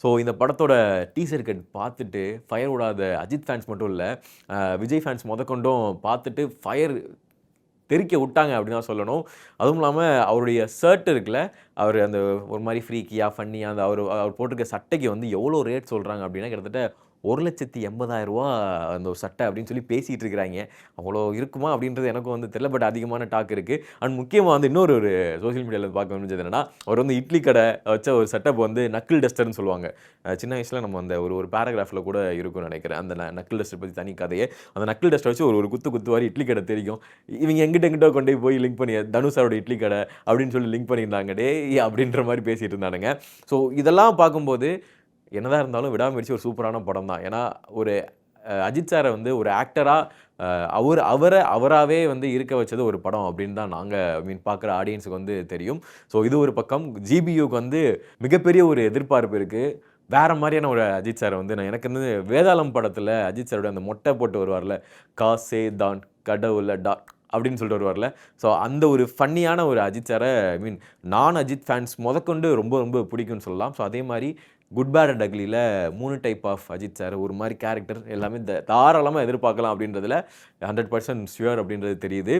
So இந்த படத்தோட teaser cut பார்த்துட்டு ஃபயர் விடாத அஜித் ஃபேன்ஸ் மட்டும் இல்ல, விஜய் ஃபேன்ஸ் மொதற்கொண்டும் பார்த்துட்டு ஃபயர் தெறிக்க விட்டாங்க அப்படின்னு தான் சொல்லணும். அதுவும் இல்லாம அவருடைய ஷர்ட் இருக்குல்ல, அவரு அந்த ஒரு மாரி ஃப்ரீக்கியா, ஃபன்னியா அந்த அவரு அவர் போட்டிருக்க சட்டைக்கு வந்து எவ்வளோ ரேட் சொல்றாங்க அப்படின்னா, கிட்டத்தட்ட ரூ. 1,80,000 அந்த ஒரு சட்டை அப்படின்னு சொல்லி பேசிட்டு இருக்கிறாய்ங்க. அவ்வளோ இருக்குமா அப்படின்றது எனக்கும் வந்து தெரியல. பட் அதிகமான டாக் இருக்கு. அண்ட் முக்கியமா வந்து இன்னொரு ஒரு சோசியல் மீடியால பார்க்க முடிஞ்சது என்னன்னா, அவர் வந்து இட்லி கடை வச்ச ஒரு செட்டப் வந்து நக்கிள் டஸ்டர்ன்னு சொல்லுவாங்க. சின்ன வயசுல நம்ம அந்த ஒரு ஒரு பேராகிராஃப்ல கூட இருக்கும்னு நெனைக்கிறேன். அந்த நக்கிள் டஸ்டர் பத்தி தனி கதையே. அந்த நக்கிள் டஸ்டர் வச்சு ஒரு ஒரு குத்து குத்துவாரு இட்லி கடை தெரிக்கும். இவங்க எங்கிட்டோ கொண்டு போய் லிங்க் பண்ணி தனுஷ் சாரோட இட்லி கடை அப்படின்னு சொல்லி லிங்க் பண்ணியிருந்தாங்க. டேய் அப்படின்ற மாரி பேசிட்டு இருந்தானுங்க. ஸோ இதெல்லாம் பார்க்கும்போது என்னதான் இருந்தாலும் விடாமுயற்சி ஒரு சூப்பரான படம் தான். ஏன்னா ஒரு அஜித் சார வந்து ஒரு ஆக்டரா அவராவே வந்து இருக்க வச்சது ஒரு படம் அப்படின்னு தான் நாங்க பார்க்குற ஆடியன்ஸ்க்கு வந்து தெரியும். ஸோ இது ஒரு பக்கம். ஜிபியூக்கு வந்து மிகப்பெரிய ஒரு எதிர்பார்ப்பு இருக்கு. வேற மாரியான ஒரு அஜித் சார வந்து எனக்கு வந்து வேதாளம் படத்துல அஜித் சாரோட அந்த மொட்டை போட்டு வருவார்ல, காசே தான் கடவுளடா அப்படின்னு சொல்லிட்டு வருவார்ல. ஸோ அந்த ஒரு ஃபன்னியான ஒரு அஜித் சார நான் அஜித் ஃபேன்ஸ் மொதற்கொண்டு ரொம்ப ரொம்ப பிடிக்கும்னு சொல்லலாம். ஸோ அதே மாரி குட் பேட் அண்ட் அக்லில 3 டைப் ஆஃப் அஜித் சார் ஒரு மாரி கேரக்டர் எல்லாமே தாராளமா எதிர்பார்க்கலாம் அப்படின்றதுல 100% ஷூர் அப்படின்றது தெரியுது.